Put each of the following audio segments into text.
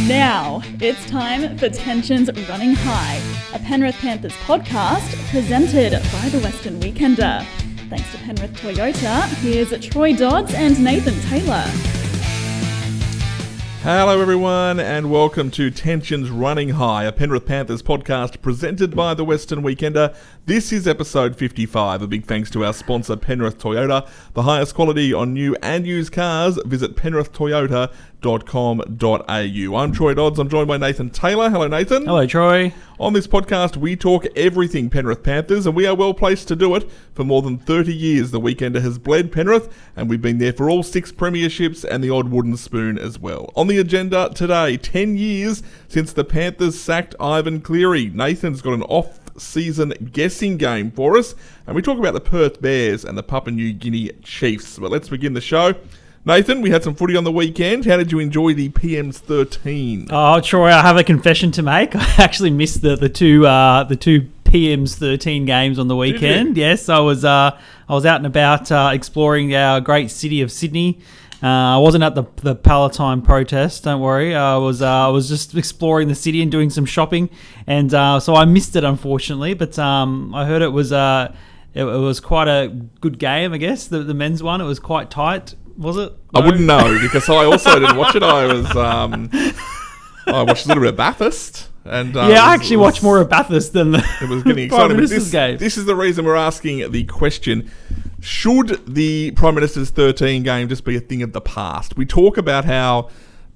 Now, it's time for Tensions Running High, a Penrith Panthers podcast presented by the Western Weekender. Thanks to Penrith Toyota, here's Troy Dodds and Nathan Taylor. Hello everyone and welcome to Tensions Running High, a Penrith Panthers podcast presented by the Western Weekender. This is episode 55. A big thanks to our sponsor Penrith Toyota. The highest quality on new and used cars. Visit penrithtoyota.com.au. I'm Troy Dodds. I'm joined by Nathan Taylor. Hello Nathan. Hello Troy. On this podcast we talk everything Penrith Panthers and we are well placed to do it. For more than 30 years the Weekender has bled Penrith and we've been there for all 6 premierships and the odd wooden spoon as well. On the agenda today, 10 years since the Panthers sacked Ivan Cleary. Nathan's got an off-season guessing game for us, and we talk about the Perth Bears and the Papua New Guinea Chiefs. But let's begin the show. Nathan, we had some footy on the weekend. How did you enjoy the PM's 13? Oh, Troy, I have a confession to make. I actually missed the two PM's 13 games on the weekend. Yes, I was out and about exploring our great city of Sydney. I wasn't at the Palatine protest, don't worry. I was just exploring the city and doing some shopping, and so I missed it unfortunately. But I heard it was quite a good game. I guess the men's one. It was quite tight. Was it? No? I wouldn't know because I also didn't watch it. I watched a little bit of Bathurst. And, I actually watched more of Bathurst than the it was getting exciting. But this is the reason we're asking the question. Should the Prime Minister's 13 game just be a thing of the past? We talk about how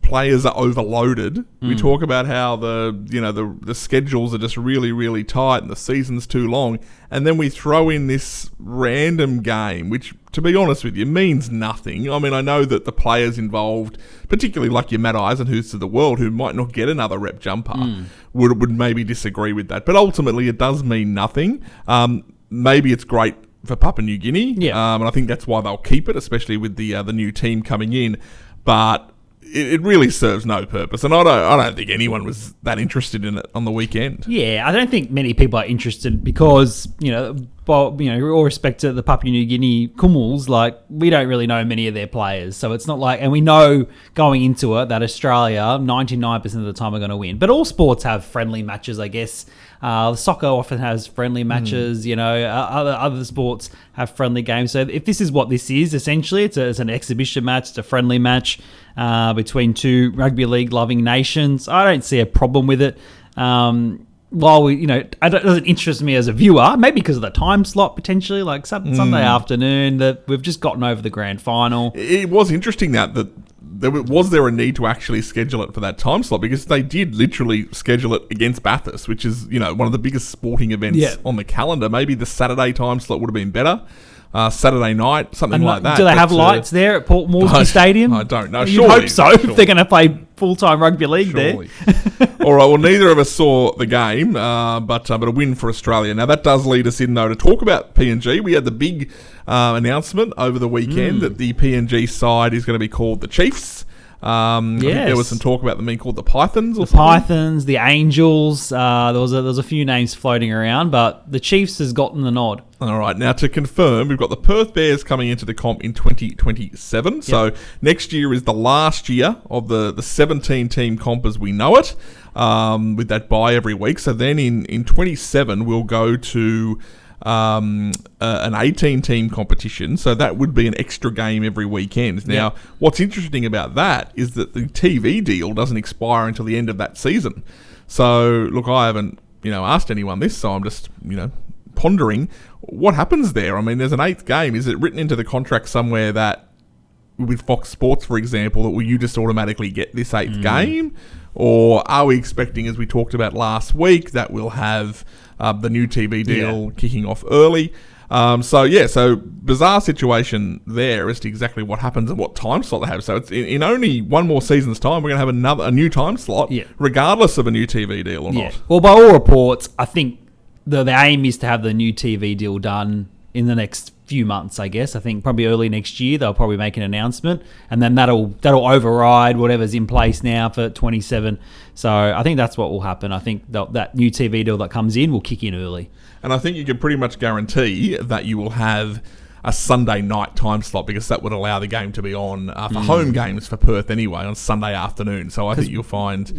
players are overloaded. We talk about how the schedules are just really, really tight and the season's too long. And then we throw in this random game, which, to be honest with you, means nothing. I mean, I know that the players involved, particularly like your Matt Eisenhuths of the world, who might not get another rep jumper, would maybe disagree with that. But ultimately, it does mean nothing. Maybe it's great for Papua New Guinea, and I think that's why they'll keep it, especially with the new team coming in. But it really serves no purpose, and I don't think anyone was that interested in it on the weekend. Yeah, I don't think many people are interested because all respect to the Papua New Guinea Kumals, like we don't really know many of their players, so it's not like, and we know going into it that Australia 99% of the time are going to win. But all sports have friendly matches, I guess. Soccer often has friendly matches, other sports have friendly games. So if this is what this is, essentially, it's an exhibition match, it's a friendly match between two rugby league loving nations. I don't see a problem with it. While it doesn't interest me as a viewer, maybe because of the time slot potentially, like Sunday afternoon, that we've just gotten over the grand final. It was interesting that was there a need to actually schedule it for that time slot, because they did literally schedule it against Bathurst, which is one of the biggest sporting events on the calendar. Maybe the Saturday time slot would have been better. Saturday night, something like that. Do they have lights there at Port Moresby Stadium? I don't know. You'd hope so, if they're going to play full-time rugby league there. All right, well, neither of us saw the game, but a win for Australia. Now, that does lead us in, though, to talk about PNG. We had the big announcement over the weekend that the PNG side is going to be called the Chiefs. I think there was some talk about them being called the Pythons or something. Pythons, the Angels. There was a few names floating around, but the Chiefs has gotten the nod. All right, now to confirm, we've got the Perth Bears coming into the comp in 2027. Yep. So next year is the last year of the 17-team comp as we know it, with that bye every week. So then in 27 we'll go to an 18-team competition, so that would be an extra game every weekend. Now, what's interesting about that is that the TV deal doesn't expire until the end of that season. So, look, I haven't, asked anyone this, so I'm just, pondering what happens there. I mean, there's an 8th game. Is it written into the contract somewhere that, with Fox Sports, for example, that will you just automatically get this 8th game? Or are we expecting, as we talked about last week, that we'll have the new TV deal kicking off early? So bizarre situation there as to exactly what happens and what time slot they have. So it's in only one more season's time, we're going to have a new time slot, regardless of a new TV deal or not. Well, by all reports, I think the aim is to have the new TV deal done in the next few months, I guess. I think probably early next year they'll probably make an announcement, and then that'll override whatever's in place now for 27. So I think that's what will happen. I think that new TV deal that comes in will kick in early. And I think you can pretty much guarantee that you will have Sunday night time slot, because that would allow the game to be on for home games for Perth anyway on Sunday afternoon. So I think you'll find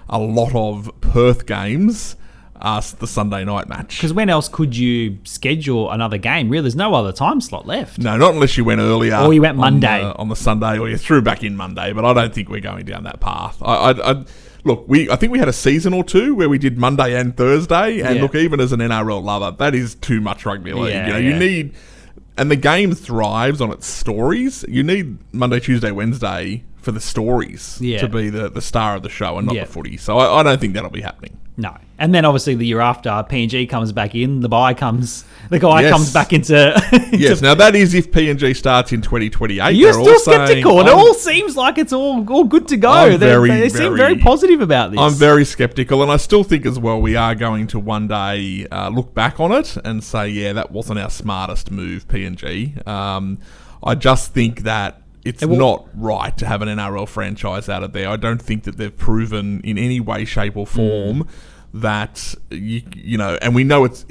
a lot of Perth games the Sunday night match. Because when else could you schedule another game? Really, there's no other time slot left. No, not unless you went earlier. Or you went Monday. On the Sunday, or you threw back in Monday. But I don't think we're going down that path. Look, I think we had a season or two where we did Monday and Thursday. And look, even as an NRL lover, that is too much rugby league. You need... And the game thrives on its stories. You need Monday, Tuesday, Wednesday for the stories to be the star of the show and not the footy. So I don't think that'll be happening. No. And then obviously the year after, PNG comes back in, the guy comes back into... Yes, now that is if PNG starts in 2028. You're still sceptical, and it all seems like it's all good to go. They seem very positive about this. I'm very sceptical, and I still think as well we are going to one day look back on it and say, yeah, that wasn't our smartest move, PNG. I just think that it's not right to have an NRL franchise out of there. I don't think that they've proven in any way, shape or form that, you know, and we know it's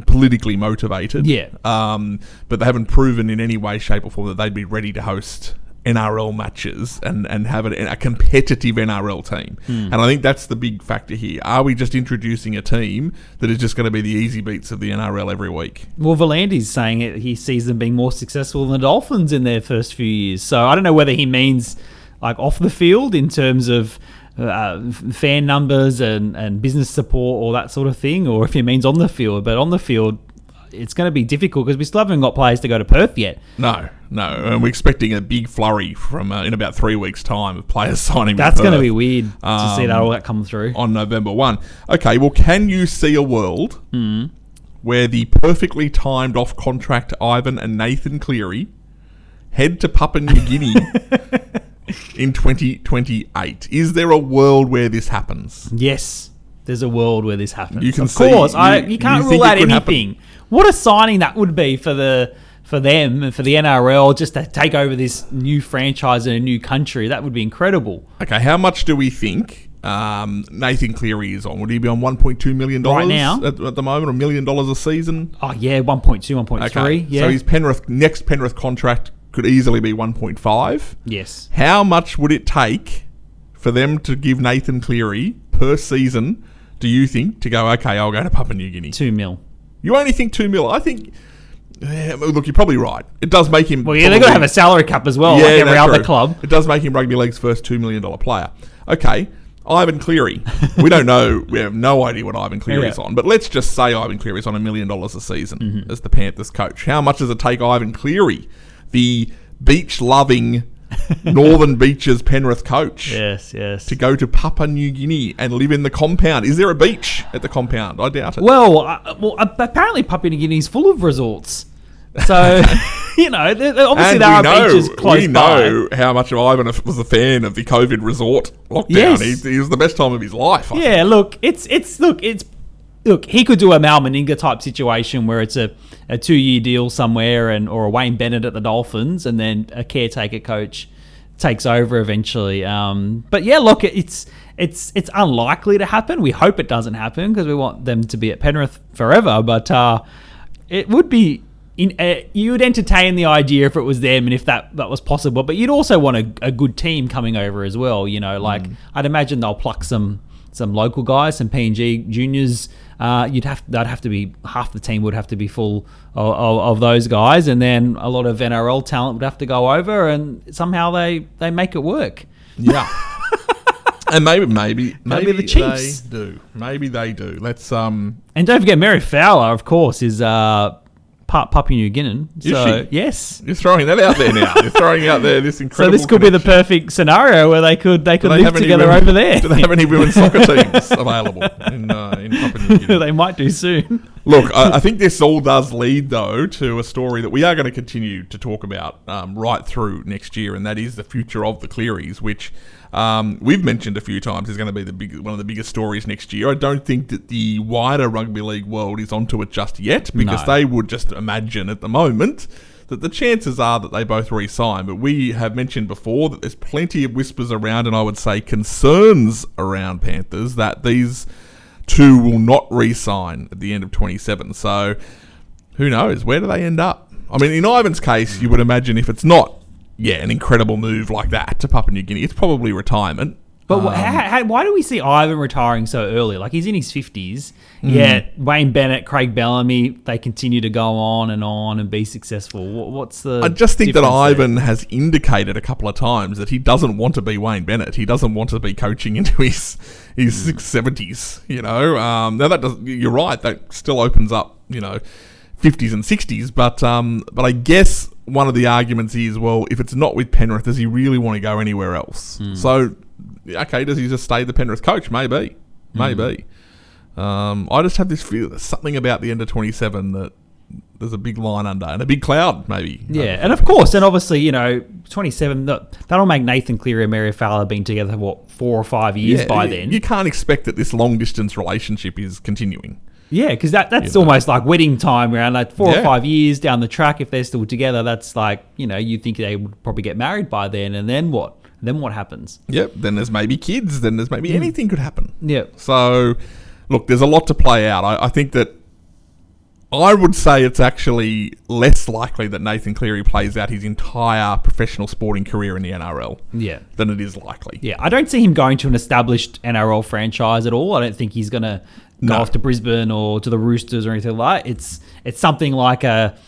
politically motivated. Yeah. But they haven't proven in any way, shape or form that they'd be ready to host NRL matches and have a competitive NRL team. And I think that's the big factor here. Are we just introducing a team that is just going to be the easy beats of the NRL every week? Well, Volandi's saying he sees them being more successful than the Dolphins in their first few years. So I don't know whether he means like off the field in terms of fan numbers and business support or that sort of thing, or if he means on the field. But on the field, it's going to be difficult because we still haven't got players to go to Perth yet. No. And we're expecting a big flurry from in about 3 weeks' time of players signing. That's going to be weird to see all that come through. On November 1. Okay, well, can you see a world where the perfectly timed off-contract Ivan and Nathan Cleary head to Papua New Guinea in 2028? Is there a world where this happens? Yes, there's a world where this happens. You can of course, you can't rule out anything. What a signing that would be for them and for the NRL just to take over this new franchise in a new country. That would be incredible. Okay, how much do we think Nathan Cleary is on? Would he be on $1.2 million right now at the moment, or $1 million a season? Oh yeah, 1.2, 1.3. Okay. Yeah. So his next Penrith contract could easily be 1.5. Yes. How much would it take for them to give Nathan Cleary per season, do you think, to go, okay, I'll go to Papua New Guinea? 2 mil. You only think 2 mil? I think, look, you're probably right. It does make him... Well, yeah, they've got to have a salary cap as well, like every other club. It does make him rugby league's first $2 million player. Okay, Ivan Cleary. We don't know. We have no idea what Ivan Cleary's on. But let's just say Ivan Cleary's on $1 million a season as the Panthers coach. How much does it take Ivan Cleary, the beach-loving Northern Beaches Penrith coach, to go to Papua New Guinea and live in the compound? Is there a beach at the compound? I doubt it. Well, apparently Papua New Guinea is full of resorts. So, you know, obviously there are beaches close by. We know how much of Ivan was a fan of the COVID resort lockdown. Yes. He was the best time of his life. I think. Look, he could do a Mal Meninga type situation where it's a 2-year deal somewhere, or a Wayne Bennett at the Dolphins, and then a caretaker coach takes over eventually. But yeah, look, it's unlikely to happen. We hope it doesn't happen because we want them to be at Penrith forever. But it would be. You would entertain the idea if it was them and if that was possible. But you'd also want a good team coming over as well. You know, like I'd imagine they'll pluck some local guys, some PNG juniors. That'd have to be half the team would have to be full of those guys, and then a lot of NRL talent would have to go over, and somehow they make it work. Yeah. And maybe the Chiefs they do. Maybe they do. Let's And don't forget, Mary Fowler, of course, is Papua New Guinean. So yes, you're throwing that out there now. You're throwing out there this incredible. So this could be the perfect scenario where they could live together over there. Do they have any women's soccer teams available in Papua New Guinea? They might do soon. Look, I think this all does lead though to a story that we are going to continue to talk about right through next year, and that is the future of the Clearys, which we've mentioned a few times is going to be one of the biggest stories next year. I don't think that the wider rugby league world is onto it just yet, because they would just imagine at the moment that the chances are that they both re-sign. But we have mentioned before that there's plenty of whispers around, and I would say concerns around Panthers, that these two will not re-sign at the end of 27. So who knows? Where do they end up? I mean, in Ivan's case, you would imagine if it's not, an incredible move like that to Papua New Guinea, it's probably retirement. But why do we see Ivan retiring so early? Like, he's in his 50s, yet Wayne Bennett, Craig Bellamy, they continue to go on and be successful. What's the I just think that difference Ivan has indicated a couple of times that he doesn't want to be Wayne Bennett. He doesn't want to be coaching into his 70s, Now, that does, you're right, that still opens up, 50s and 60s, but I guess one of the arguments is, well, if it's not with Penrith, does he really want to go anywhere else? So, okay, does he just stay the Penrith coach? Maybe. I just have this feel there's something about the end of 27 that there's a big line under and a big cloud, maybe. Yeah, and of course, and obviously, 27, that'll make Nathan Cleary and Mary Fowler being together, 4 or 5 years by then. You can't expect that this long-distance relationship is continuing. Yeah, because that's almost like wedding time around like 4 or 5 years down the track. If they're still together, that's like, you think they would probably get married by then, and then what? Then what happens? Yep, then there's maybe kids, then there's maybe anything could happen. Yep. So, look, there's a lot to play out. I think that I would say it's actually less likely that Nathan Cleary plays out his entire professional sporting career in the NRL than it is likely. Yeah, I don't see him going to an established NRL franchise at all. I don't think he's going to go off to Brisbane or to the Roosters or anything like that. It's something like a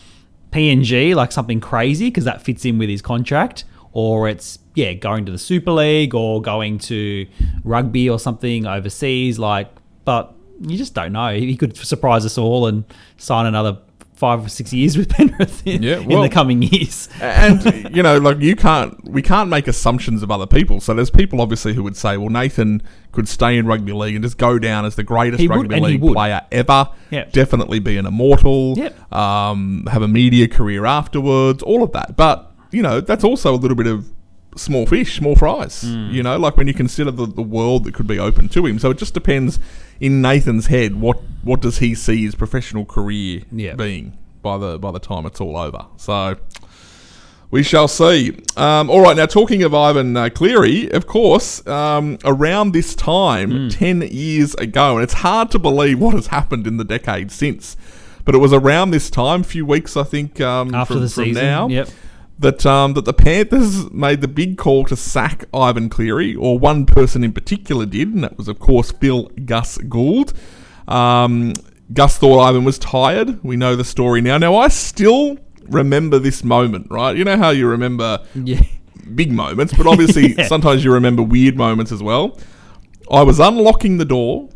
PNG, like something crazy, because that fits in with his contract. Or it's, going to the Super League or going to rugby or something overseas. But you just don't know. He could surprise us all and sign another 5 or 6 years with Penrith in the coming years. And, we can't make assumptions of other people. So there's people obviously who would say, well, Nathan could stay in rugby league and just go down as the greatest rugby league player ever. Yep. Definitely be an immortal. Yep. Have a media career afterwards. All of that. But, that's also a little bit of small fish, small fries. Like when you consider the world that could be open to him. So it just depends in Nathan's head what does he see his professional career being by the time it's all over. So we shall see. All right, now talking of Ivan Cleary, of course, around this time 10 years ago, and it's hard to believe what has happened in the decade since, but it was around this time, a few weeks I think after the season now. Yep. That the Panthers made the big call to sack Ivan Cleary, or one person in particular did, and that was, of course, Gus Gould. Gus thought Ivan was tired. We know the story now. Now, I still remember this moment, right? You know how you remember big moments, but obviously sometimes you remember weird moments as well. I was unlocking the door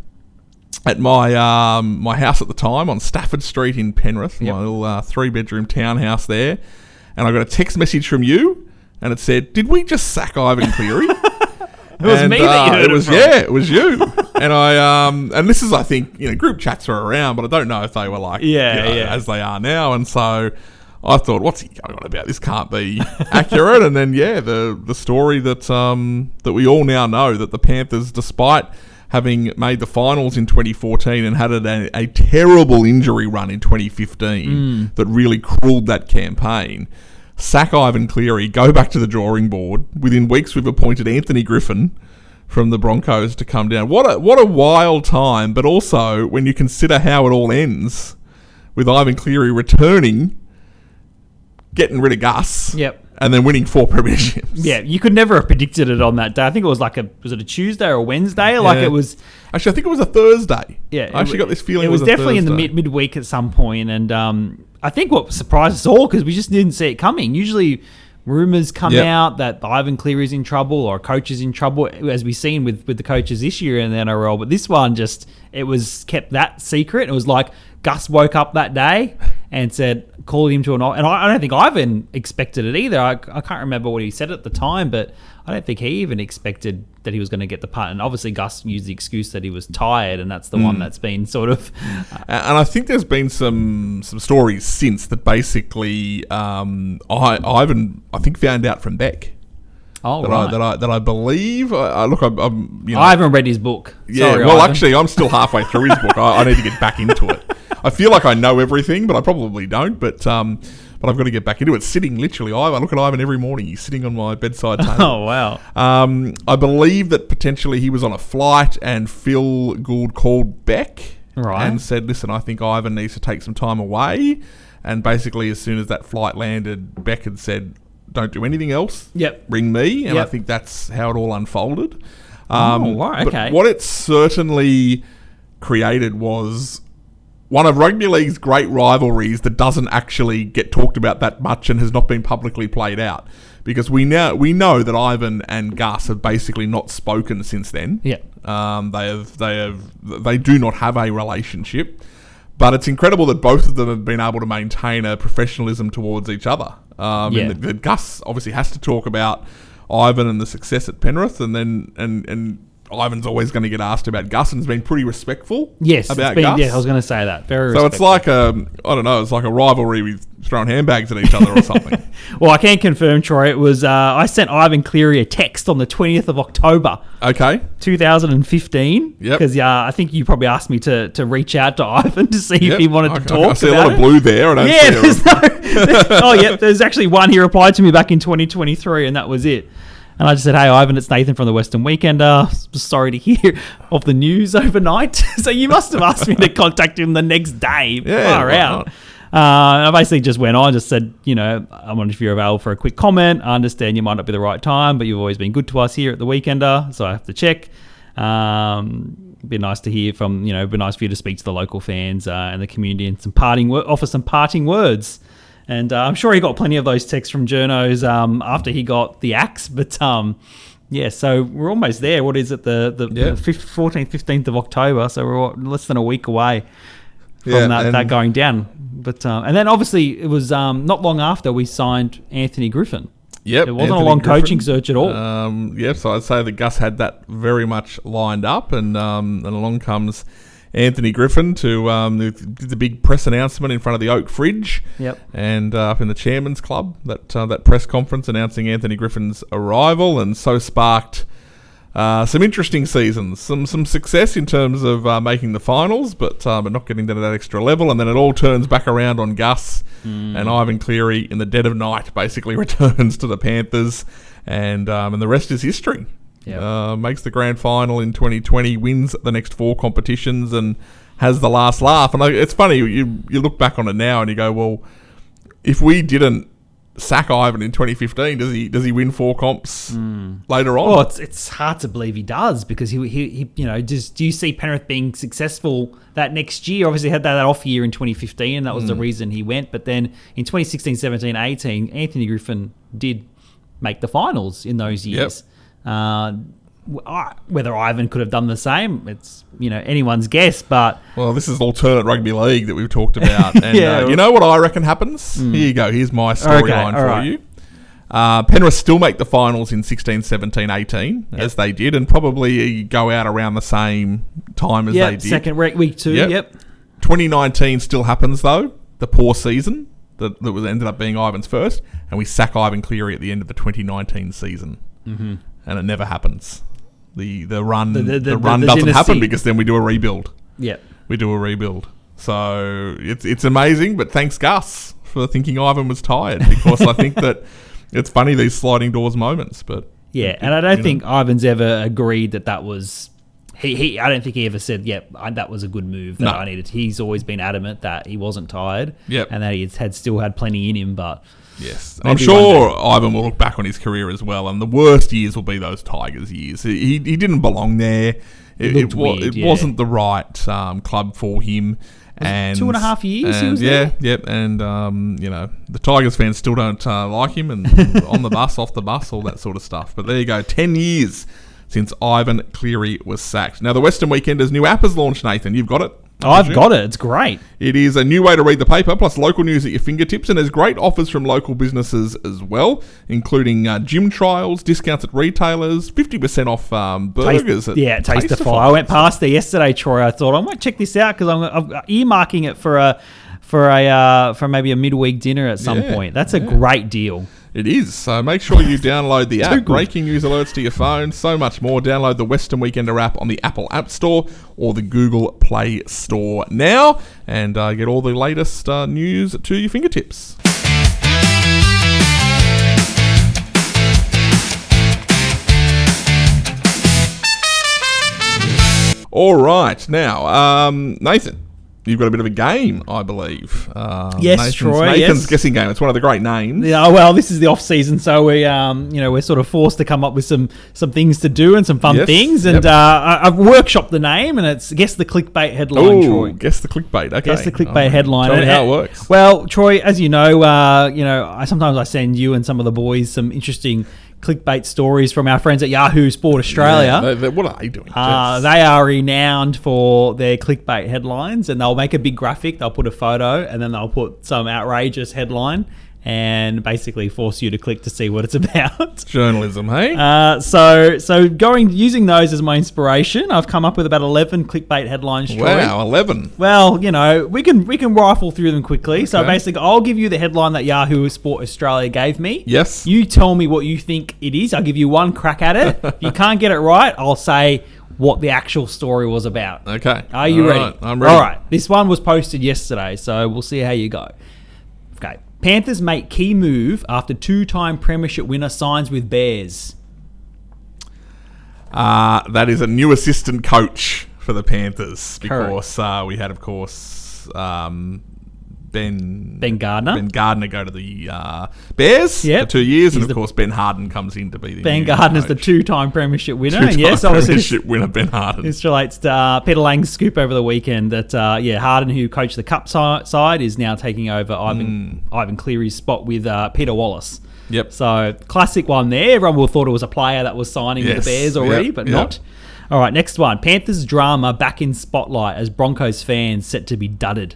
at my my house at the time on Stafford Street in Penrith, my little 3-bedroom townhouse there. And I got a text message from you, and it said, "Did we just sack Ivan Cleary?" It was me that you heard it from. Yeah, it was you. And I and this is, I think, group chats were around, but I don't know if they were like as they are now. And so I thought, what's he going on about? This can't be accurate. And then the story that that we all now know, that the Panthers, despite having made the finals in 2014 and had a terrible injury run in 2015 that really cruelled that campaign, sack Ivan Cleary, go back to the drawing board. Within weeks, we've appointed Anthony Griffin from the Broncos to come down. What a wild time, but also when you consider how it all ends with Ivan Cleary returning, getting rid of Gus. Yep. And then winning 4 premierships. Yeah, you could never have predicted it on that day. I think it was was it a Tuesday or a Wednesday? Like it was... Actually, I think it was a Thursday. Yeah. I actually got this feeling it was definitely in the midweek at some point. And I think what surprised us all, because we just didn't see it coming. Usually rumours come out that Ivan Cleary's in trouble or a coach is in trouble, as we've seen with the coaches this year in the NRL. But this one it was kept that secret. It was like Gus woke up that day and called him to an... And I don't think Ivan expected it either. I can't remember what he said at the time, but I don't think he even expected that he was going to get the punt. And obviously Gus used the excuse that he was tired, and that's the one that's been sort of... And I think there's been some stories since that basically Ivan, I think, found out from Beck. Oh, right. That I believe. I'm I haven't read his book. Yeah, Sorry, well, Ivan. Actually, I'm still halfway through his book. I need to get back into it. I feel like I know everything, but I probably don't. But I've got to get back into it. Sitting literally, I look at Ivan every morning. He's sitting on my bedside table. Oh, wow. I believe that potentially he was on a flight, and Phil Gould called Beck and said, "Listen, I think Ivan needs to take some time away." And basically, as soon as that flight landed, Beck had said, "Don't do anything else. Yep. Ring me." And I Yep. think that's how it all unfolded. Right, okay. But what it certainly created was one of rugby league's great rivalries that doesn't actually get talked about that much and has not been publicly played out. Because we know that Ivan and Gus have basically not spoken since then. Yeah. They do not have a relationship. But it's incredible that both of them have been able to maintain a professionalism towards each other. And that Gus obviously has to talk about Ivan and the success at Penrith, and then and Ivan's always going to get asked about Gus, and has been pretty respectful. Yes, about Gus. Gus. Yeah, I was going to say that. Very. So respectful. it's like it's like a rivalry with throwing handbags at each other or something. Well, I can confirm, Troy. It was I sent Ivan Cleary a text on the 20th of October, Okay. 2015. Yep. Because I think you probably asked me to reach out to Ivan to see if he wanted to talk. I see a about lot of it. blue there. I don't see a There's actually one. He replied to me back in 2023, and that was it. And I just said, "Hey, Ivan, it's Nathan from the Western Weekender. Sorry to hear of the news overnight." So you must have asked me to contact him the next day. Yeah, Far why out. I basically just went on, just said, I wonder if you're available for a quick comment. I understand you might not be the right time, but you've always been good to us here at the Weekender, so I have to check. Be nice to hear from, be nice for you to speak to the local fans and the community and offer some parting words. And I'm sure he got plenty of those texts from journos after he got the axe. But so we're almost there. What is it? The 14th, 15th of October. So we're less than a week away from that going down. But and then obviously it was not long after we signed Anthony Griffin. Yep. It wasn't a long coaching search at all. So I'd say that Gus had that very much lined up, and along comes Anthony Griffin to did the big press announcement in front of the Oak Fridge. Yep. And up in the Chairman's Club, that press conference announcing Anthony Griffin's arrival, and so sparked some interesting seasons, some success in terms of making the finals, but not getting to that extra level. And then it all turns back around on Gus, and Ivan Cleary in the dead of night basically returns to the Panthers, and the rest is history. Yep. Makes the grand final in 2020, wins the next 4 competitions, and has the last laugh. And it's funny, you look back on it now and you go, well, if we didn't sack Ivan in 2015, does he win 4 comps later on? Well, it's hard to believe he does, because he do you see Penrith being successful that next year? Obviously had that off year in 2015, and that was the reason he went. But then in 2016, 17, 18, Anthony Griffin did make the finals in those years. Yep. Whether Ivan could have done the same, it's anyone's guess. But this is alternate rugby league that we've talked about, and you know what I reckon happens? Here you go. Here's my storyline for you. Penrith still make the finals in 16, 17, 18, as they did, and probably go out around the same time as they did. Second week 2. Yep. 2019 still happens though. The poor season that ended up being Ivan's first, and we sack Ivan Cleary at the end of the 2019 season. Mm-hmm. And it never happens. The run doesn't happen, because then we do a rebuild. Yep. We do a rebuild. So it's amazing, but thanks Gus for thinking Ivan was tired, because I think that it's funny, these sliding doors moments. But and I don't think Ivan's ever agreed that was he. I don't think he ever said, "Yep, that was a good move that I needed." He's always been adamant that he wasn't tired, and that he still had plenty in him, but. Yes. I'm sure Ivan will look back on his career as well, and the worst years will be those Tigers years. He didn't belong there. It wasn't the right club for him. And 2.5 years he was there? there? Yep. And, the Tigers fans still don't like him, and on the bus, off the bus, all that sort of stuff. But there you go, 10 years since Ivan Cleary was sacked. Now, the Western Weekender's new app has launched, Nathan. You've got it? I've got it. It's great. It is a new way to read the paper, plus local news at your fingertips, and there's great offers from local businesses as well, including gym trials, discounts at retailers, 50% off burgers. Tasteify. I went past there yesterday, Troy. I thought I might check this out, because I'm earmarking it for maybe a midweek dinner at some point. That's a great deal. It is. So make sure you download the app. Breaking news alerts to your phone. So much more. Download the Western Weekender app on the Apple App Store or the Google Play Store now, and get all the latest news to your fingertips. All right. Now, Nathan, You've got a bit of a game, I believe. Yes, Troy. Nathan's yes. guessing game. It's one of the great names. Yeah, well, this is the off season, so we're sort of forced to come up with some things to do and some fun things. And I've workshopped the name, and it's guess the clickbait headline, Troy. Guess the clickbait. Okay, Guess the clickbait headline. Tell me how it works. Well, Troy, as you know, sometimes I send you and some of the boys some interesting clickbait stories from our friends at Yahoo Sport Australia. Yeah, what are they doing? They are renowned for their clickbait headlines, and they'll make a big graphic, they'll put a photo, and then they'll put some outrageous headline and basically force you to click to see what it's about. Journalism, hey? So using those as my inspiration, I've come up with about 11 clickbait headlines, Troy. Wow, 11. Well, we can rifle through them quickly. Okay. So basically, I'll give you the headline that Yahoo Sport Australia gave me. Yes. You tell me what you think it is. I'll give you one crack at it. If you can't get it right, I'll say what the actual story was about. Okay. Are you ready? Right, I'm ready. All right. This one was posted yesterday, so we'll see how you go. Okay. Panthers make key move after two-time premiership winner signs with Bears. That is a new assistant coach for the Panthers because we had, of course, Ben Gardner. Ben Gardner go to the Bears for 2 years, and of course Ben Harden comes in to be the Ben new Gardner's coach. the two-time premiership winner. Premiership winner Ben Harden. This relates to Peter Lang's scoop over the weekend that Harden, who coached the Cup side, is now taking over Ivan Cleary's spot with Peter Wallace. Yep. So classic one there. Everyone would have thought it was a player that was signing with the Bears already, but not. All right, next one. Panthers drama back in spotlight as Broncos fans set to be dudded.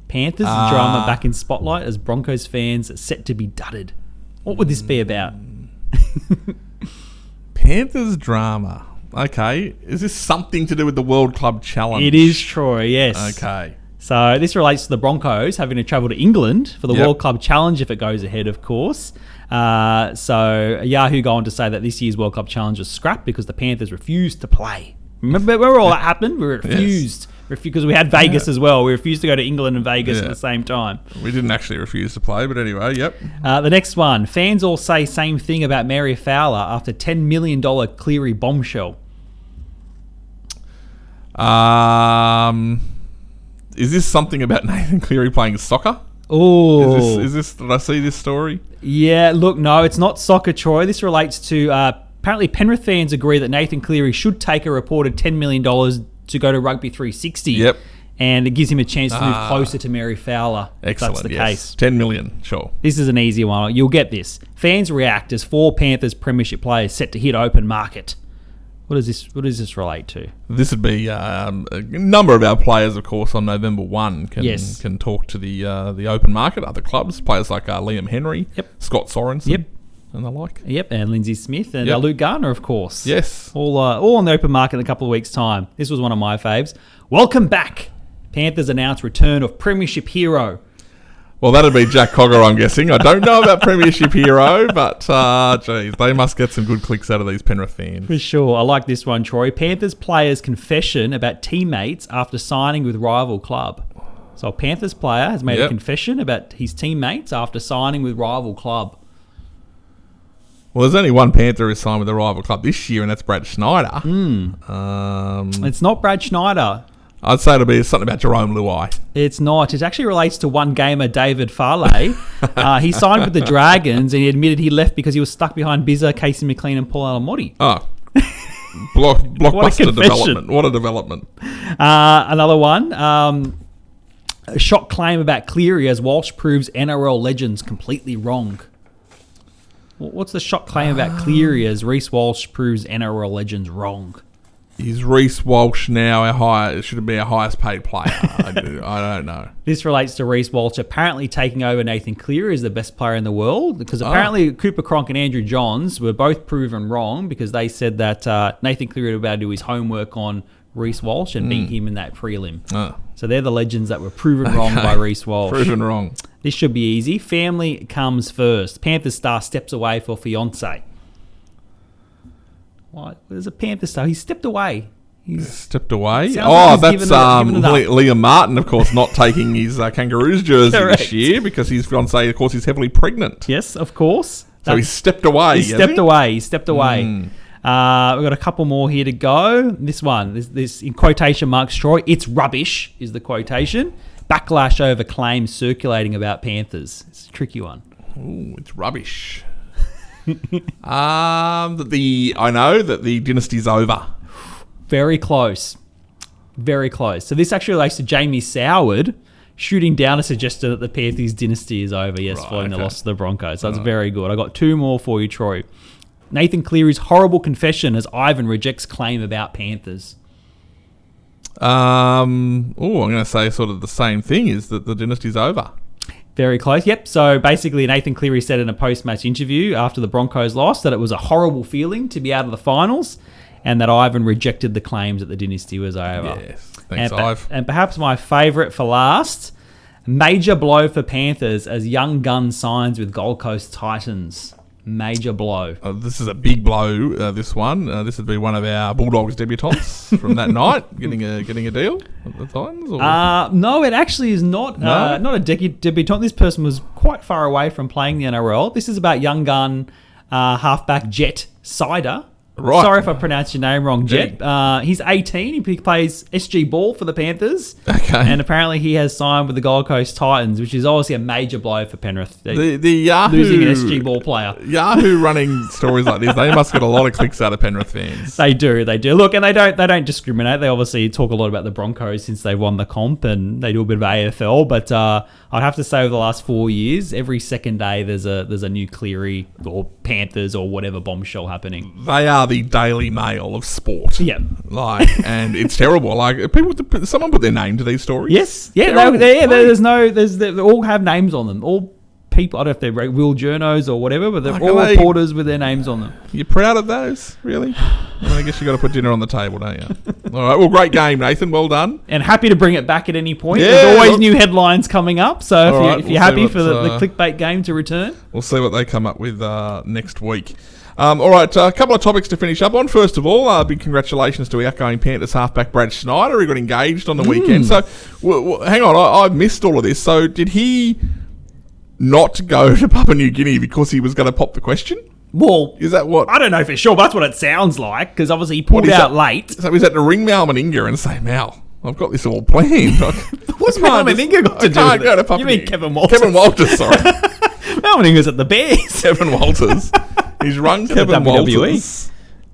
Panthers drama back in spotlight as Broncos fans set to be dudded. What would this be about? Panthers drama. Okay. Is this something to do with the World Club Challenge? It is, Troy, yes. Okay. So this relates to the Broncos having to travel to England for the World Club Challenge if it goes ahead, of course. So Yahoo go on to say that this year's World Club Challenge was scrapped because the Panthers refused to play. Remember all that happened? We refused. Because we had Vegas as well. We refused to go to England and Vegas at the same time. We didn't actually refuse to play, but anyway, The next one. Fans all say same thing about Mary Fowler after $10 million Cleary bombshell. Is this something about Nathan Cleary playing soccer? Oh. Is this? Did I see this story? Yeah, look, no, it's not soccer, Troy. This relates to... apparently Penrith fans agree that Nathan Cleary should take a reported $10 million to go to Rugby 360. Yep. And it gives him a chance to move closer to Mary Fowler. Excellent. That's the case. 10 million, sure. This is an easy one. You'll get this. Fans react as 4 Panthers premiership players set to hit open market. What does this relate to? This would be a number of our players, of course, on November 1 can talk to the open market, other clubs, players like Liam Henry, Scott Sorensen. And the like. Yep, and Lindsay Smith and Luke Gardner, of course. Yes. All on the open market in a couple of weeks' time. This was one of my faves. Welcome back. Panthers announce return of Premiership hero. Well, that'd be Jack Cogger, I'm guessing. I don't know about Premiership hero, but, geez, they must get some good clicks out of these Penrith fans. For sure. I like this one, Troy. Panthers player's confession about teammates after signing with rival club. So a Panthers player has made a confession about his teammates after signing with rival club. Well, there's only one Panther who signed with a rival club this year, and that's Brad Schneider. It's not Brad Schneider. I'd say it'll be something about Jerome Luai. It's not. It actually relates to one gamer, David Farley. He signed with the Dragons, and he admitted he left because he was stuck behind Bizza, Casey McLean, and Paul Alamotti. Oh. Blockbuster development. What a development. Another one. A shock claim about Cleary as Walsh proves NRL legends completely wrong. What's the shock claim about Cleary as Reece Walsh proves NRL legends wrong? Is Reece Walsh now should be our highest paid player? I don't know. This relates to Reece Walsh apparently taking over Nathan Cleary as the best player in the world because apparently Cooper Cronk and Andrew Johns were both proven wrong because they said that Nathan Cleary was about to do his homework on Reece Walsh and beat him in that prelim. So they're the legends that were proven wrong by Reece Walsh. Proven wrong. This should be easy. Family comes first. Panthers star steps away for fiancé. What? There's a Panther star. He stepped away. Stepped away? Like that's Liam Martin, of course, not taking his Kangaroos jersey this year because his fiancée, of course, is heavily pregnant. Yes, of course. So he stepped away. He stepped away. We've got a couple more here to go. This one, this in quotation marks, Troy, it's rubbish is the quotation. Backlash over claims circulating about Panthers. It's a tricky one. Ooh, it's rubbish. I know that the dynasty's over. Very close. Very close. So this actually relates to Jamie Soward shooting down a suggestion that the Panthers dynasty is over, following the loss to the Broncos. So that's very good. I got two more for you, Troy. Nathan Cleary's horrible confession as Ivan rejects claim about Panthers. I'm going to say sort of the same thing, is that the dynasty's over. Very close. Yep. So basically, Nathan Cleary said in a post-match interview after the Broncos lost that it was a horrible feeling to be out of the finals, and that Ivan rejected the claims that the dynasty was over. Yes. Thanks, Ive. And perhaps my favourite for last, major blow for Panthers as young gun signs with Gold Coast Titans. Major blow. This is a big blow, this one. This would be one of our Bulldogs debutants from that night, getting a deal at the Titans? Or? No, it actually is not. No? Not a debutant. This person was quite far away from playing the NRL. This is about young gun halfback Jet Sider. Right. Sorry if I pronounced your name wrong, Jet. He's 18. He plays SG ball for the Panthers. Okay. And apparently he has signed with the Gold Coast Titans, which is obviously a major blow for Penrith. The Yahoo, losing an SG ball player. Yahoo running stories like this, they must get a lot of clicks out of Penrith fans. They do. Look, and they don't discriminate. They obviously talk a lot about the Broncos since they won the comp, and they do a bit of AFL. But I'd have to say over the last 4 years, every second day there's a new Cleary or Panthers or whatever bombshell happening. They are the Daily Mail of sport. Yeah. And it's terrible. Someone put their name to these stories. Yes. Yeah. They all have names on them. All people, I don't know if they're Will Journos or whatever, but they're all reporters with their names on them. You're proud of those, really? I guess you got to put dinner on the table, don't you? All right. Well, great game, Nathan. Well done. And happy to bring it back at any point. Yeah, There's always new headlines coming up. So if you're happy for the clickbait game to return, we'll see what they come up with next week. All right, a couple of topics to finish up on. First of all, big congratulations to outgoing Panthers halfback Brad Schneider, who got engaged on the weekend. So, hang on, I missed all of this. So, did he not go to Papua New Guinea because he was going to pop the question? Well, is that what? I don't know for sure, but that's what it sounds like, because obviously he pulled out late. So, is that to ring Mal Meninga and say, Mal, I've got this all planned. What's Mal Meninga got to do with it? You mean Kevin Walters? Kevin Walters, sorry. Mal Meninga's at the Bears. Kevin Walters. He's rung Kevin Walters,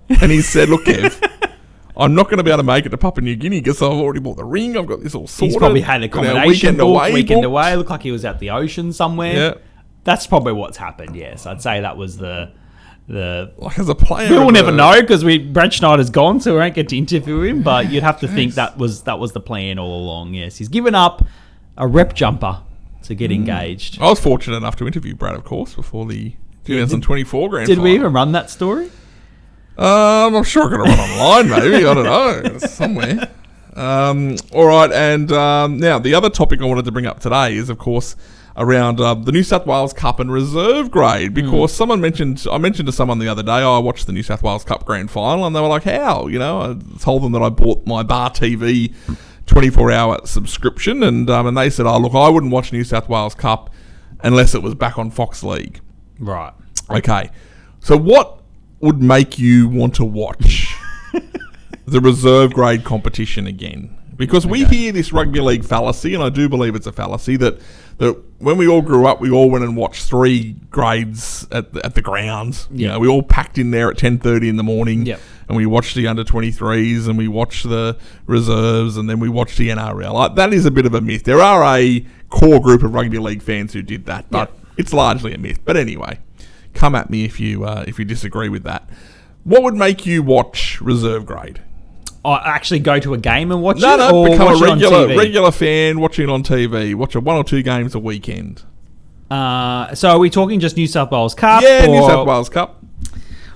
and he said, look, Kev, I'm not going to be able to make it to Papua New Guinea because I've already bought the ring. I've got this all sorted. He's probably had accommodation weekend away. Looked like he was at the ocean somewhere. Yeah. That's probably what's happened, yes. I'd say that was the like as a player. We'll never know because Brad Schneider's gone, so we won't get to interview him, but you'd have to think that was the plan all along, yes. He's given up a rep jumper to get engaged. I was fortunate enough to interview Brad, of course, before the 2024 grand final. Did we even run that story? I'm sure I could have run online, maybe. I don't know. Somewhere. All right, and now the other topic I wanted to bring up today is, of course, around the New South Wales Cup and reserve grade, because I mentioned to someone the other day, I watched the New South Wales Cup grand final, and they were like, how? I told them that I bought my Bar TV 24-hour subscription, and they said, oh, look, I wouldn't watch New South Wales Cup unless it was back on Fox League. Right. Okay. So what would make you want to watch the reserve grade competition again? Because we hear this rugby league fallacy, and I do believe it's a fallacy, that when we all grew up, we all went and watched 3 grades at the grounds. Yeah. We all packed in there at 10:30 in the morning, yep. and we watched the under-23s, and we watched the reserves, and then we watched the NRL. That is a bit of a myth. There are a core group of rugby league fans who did that, but it's largely a myth. But anyway, come at me if you disagree with that. What would make you watch reserve grade? Actually go to a game and watch it? No, or become watch a regular fan watching it on TV. Watch 1 or 2 games a weekend. So are we talking just New South Wales Cup? Yeah, New South Wales Cup.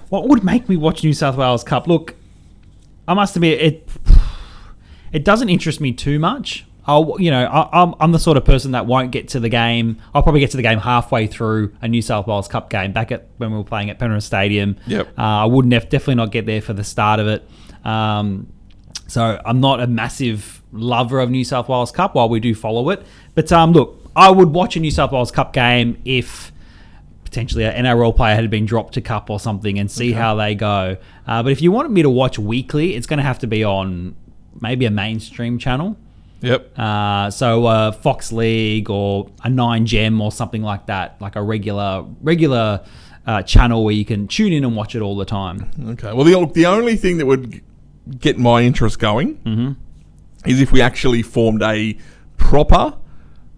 What would make me watch New South Wales Cup? Look, I must admit, it doesn't interest me too much. I'm the sort of person that won't get to the game. I'll probably get to the game halfway through a New South Wales Cup game back when we were playing at Penrith Stadium. Yep. I wouldn't definitely not get there for the start of it. So I'm not a massive lover of New South Wales Cup while we do follow it. But look, I would watch a New South Wales Cup game if potentially an NRL player had been dropped to Cup or something and see how they go. But if you wanted me to watch weekly, it's going to have to be on maybe a mainstream channel. Yep. So Fox League or a 9Gem or something like that, like a regular channel where you can tune in and watch it all the time. Okay. Well, the only thing that would get my interest going is if we actually formed a proper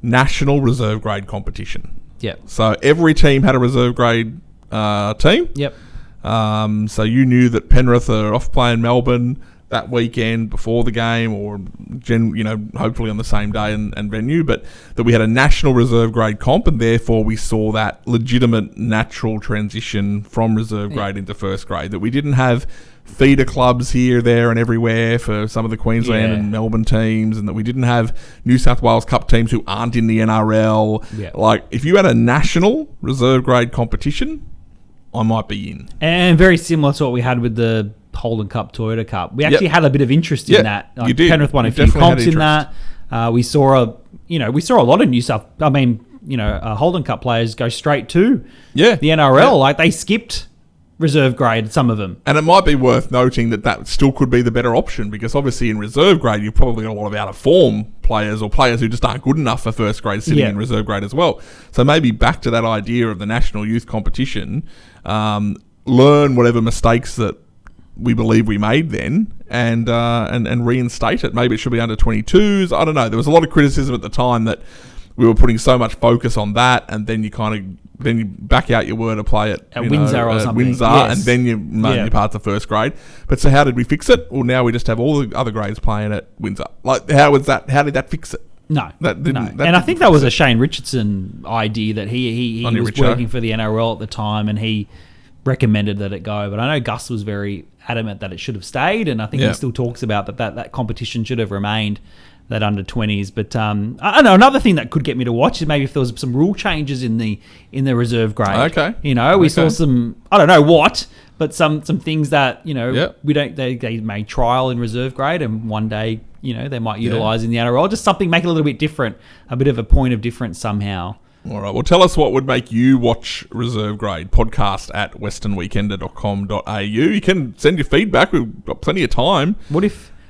national reserve grade competition. Yep. So every team had a reserve grade team. Yep. So you knew that Penrith are off playing Melbourne that weekend before the game, or hopefully on the same day and venue, but that we had a national reserve grade comp, and therefore we saw that legitimate natural transition from reserve grade into first grade. That we didn't have feeder clubs here, there, and everywhere for some of the Queensland and Melbourne teams, and that we didn't have New South Wales Cup teams who aren't in the NRL. Yeah. Like, if you had a national reserve grade competition, I might be in. And very similar to what we had with the Holden Cup, Toyota Cup. We actually had a bit of interest in that. Like, you did. Penrith won a few comps in that. We saw a lot of Holden Cup players go straight to the NRL. Yeah. Like, they skipped reserve grade, some of them. And it might be worth noting that still could be the better option, because obviously in reserve grade you've probably got a lot of out of form players or players who just aren't good enough for first grade sitting in reserve grade as well. So maybe back to that idea of the national youth competition, learn whatever mistakes that we believe we made then, and reinstate it. Maybe it should be under 22s. I don't know. There was a lot of criticism at the time that we were putting so much focus on that, and then you back out your word to play at Windsor or something. Windsor, and then you're part of first grade. But so how did we fix it? Well, now we just have all the other grades playing at Windsor. Like, how did that fix it? No, and I think that was a Shane Richardson idea, that he was working for the NRL at the time, and he recommended that it go. But I know Gus was very adamant that it should have stayed, and I think he still talks about that competition should have remained, that under 20s. But I don't know, another thing that could get me to watch is maybe if there was some rule changes in the reserve grade. Okay. We saw some, I don't know what, but some things that we don't. They made trial in reserve grade, and one day they might utilise in the NRL. Just something, make it a little bit different, a bit of a point of difference somehow. All right. Well, tell us what would make you watch reserve grade. Podcast at westernweekender.com.au. You can send your feedback. We've got plenty of time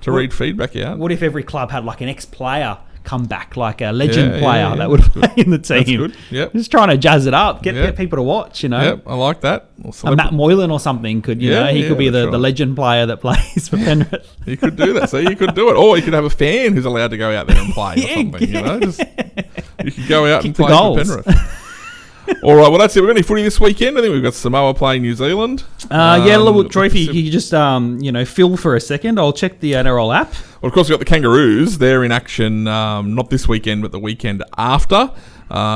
to read feedback out. What if every club had like an ex-player come back, like a legend player that would play in the team? That's good. Yep. Just trying to jazz it up, get people to watch, Yep, I like that. A Matt Moylan or something could, he could be the legend player that plays for Penrith. He could do that. So you could do it. Or you could have a fan who's allowed to go out there and play or something, you could go out and play for Penrith. All right, well, that's it. We've got any footy this weekend? I think we've got Samoa playing New Zealand. Look, Troy, if you just, fill for a second, I'll check the NRL app. Well, of course, we've got the Kangaroos. They're in action not this weekend, but the weekend after.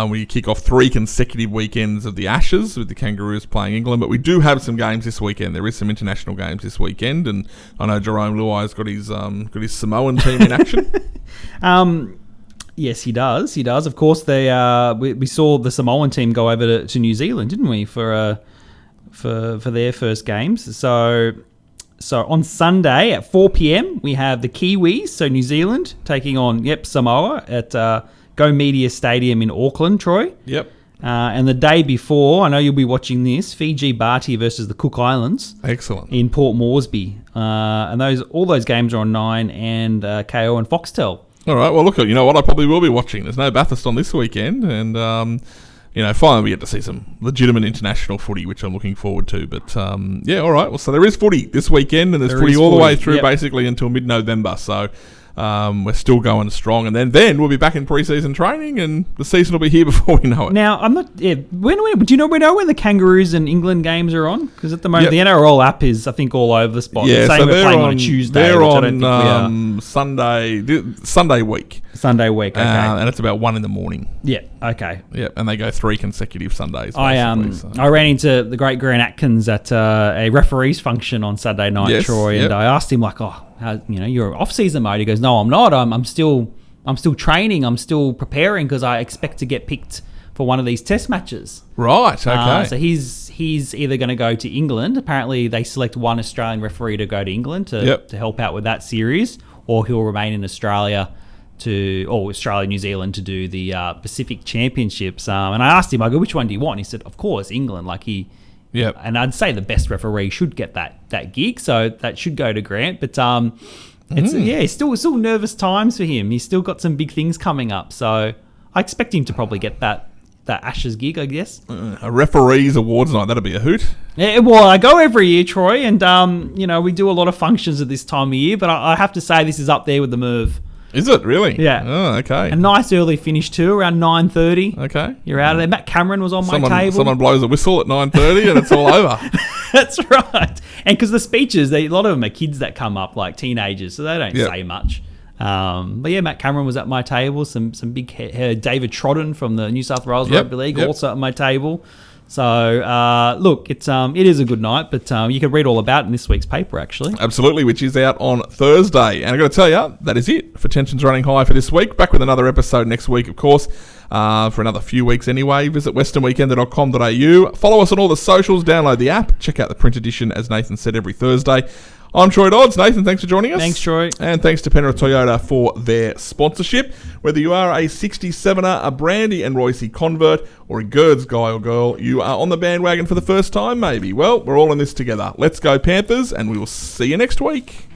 We kick off 3 consecutive weekends of the Ashes with the Kangaroos playing England. But we do have some games this weekend. There is some international games this weekend. And I know Jerome Luai's got his Samoan team in action. Yes, he does. He does. Of course, we saw the Samoan team go over to New Zealand, didn't we, for their first games? So on Sunday at 4 p.m, we have the Kiwis, so New Zealand, taking on Samoa at Go Media Stadium in Auckland, Troy. Yep. And the day before, I know you'll be watching this, Fiji Bati versus the Cook Islands. Excellent. In Port Moresby. And all those games are on 9 and KO and Foxtel. All right. Well, look, you know what? I probably will be watching. There's no Bathurst on this weekend, and finally we get to see some legitimate international footy, which I'm looking forward to. But all right. Well, so there is footy this weekend, and there's footy all the way through basically until mid-November. So we're still going strong, and then we'll be back in pre-season training, and the season will be here before we know it. Now, I'm not. Yeah, when do you know when the Kangaroos and England games are on? Because at the moment the NRL app is, I think, all over the spot. Yeah, so we're playing on a Tuesday. They're on Sunday week. Sunday week, okay. And it's about 1 a.m. Yeah, okay. Yeah, and they go 3 consecutive Sundays. I ran into the great Grant Atkins at a referees function on Saturday night, Troy, and I asked him you're off season mode. He goes, no, I'm not. I'm still training. I'm still preparing because I expect to get picked for one of these test matches. Right. Okay. So he's either going to go to England. Apparently, they select one Australian referee to go to England to help out with that series, or he'll remain in Australia or Australia, New Zealand to do the Pacific Championships. And I asked him, I go, which one do you want? And he said, of course, England. Yeah. And I'd say the best referee should get that gig, so that should go to Grant. But it's still nervous times for him. He's still got some big things coming up, so I expect him to probably get that Ashes gig, I guess. A referees awards night, that'll be a hoot. Yeah, well, I go every year, Troy, and we do a lot of functions at this time of year, but I have to say this is up there with the Merv. Is it really? Yeah. Oh, okay. A nice early finish too, around 9:30. Okay. You're out of there. Matt Cameron was on my table. Someone blows a whistle at 9:30 and it's all over. That's right. And because the speeches, a lot of them are kids that come up, like teenagers, so they don't say much. But yeah, Matt Cameron was at my table. Some big David Trodden from the New South Wales Rugby League also at my table. So look, it is a good night, but you can read all about it in this week's paper, actually. Absolutely, which is out on Thursday. And I've got to tell you, that is it for Tensions Running High for this week. Back with another episode next week, of course, for another few weeks anyway. Visit westernweekender.com.au. Follow us on all the socials, download the app, check out the print edition, as Nathan said, every Thursday. I'm Troy Dodds. Nathan, thanks for joining us. Thanks, Troy. And thanks to Penrith Toyota for their sponsorship. Whether you are a 67er, a Brandy and Royce convert, or a Gerds guy or girl, you are on the bandwagon for the first time, maybe. Well, we're all in this together. Let's go Panthers, and we will see you next week.